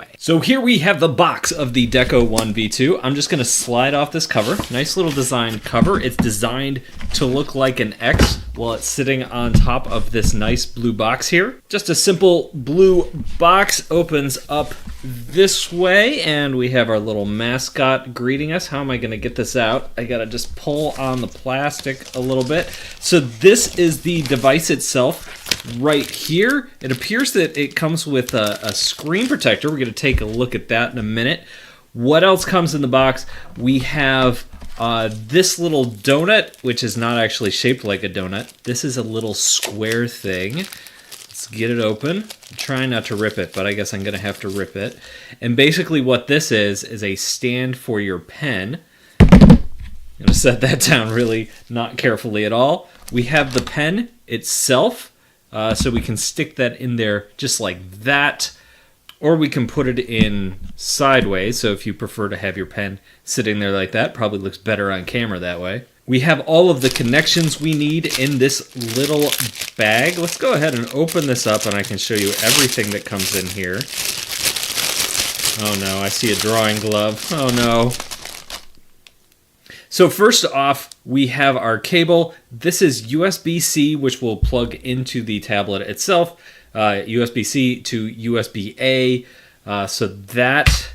way. So here we have the box of the Deco 1v2. I'm just gonna slide off this cover. Nice little design cover. It's designed to look like an X while it's sitting on top of this nice blue box here. Just a simple blue box opens up this way, and we have our little mascot greeting us. How am I gonna get this out? I gotta just pull on the plastic a little bit. So this is the device itself right here. It appears that it comes with a screen protector. We're gonna take a look at that in a minute. What else comes in the box? We have this little donut, which is not actually shaped like a donut. This is a little square thing. Let's get it open. I'm trying not to rip it, but I guess I'm gonna have to rip it. And basically what this is a stand for your pen. I'm gonna set that down really not carefully at all. We have the pen itself, so we can stick that in there just like that. Or we can put it in sideways, so if you prefer to have your pen sitting there like that, probably looks better on camera that way. We have all of the connections we need in this little bag. Let's go ahead and open this up and I can show you everything that comes in here. Oh no, I see a drawing glove. Oh no. So first off, we have our cable. This is USB-C, which will plug into the tablet itself. USB-C to USB-A. So that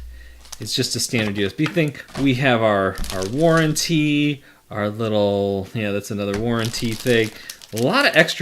is just a standard USB thing. We have our warranty, our little, yeah, that's another warranty thing. A lot of extra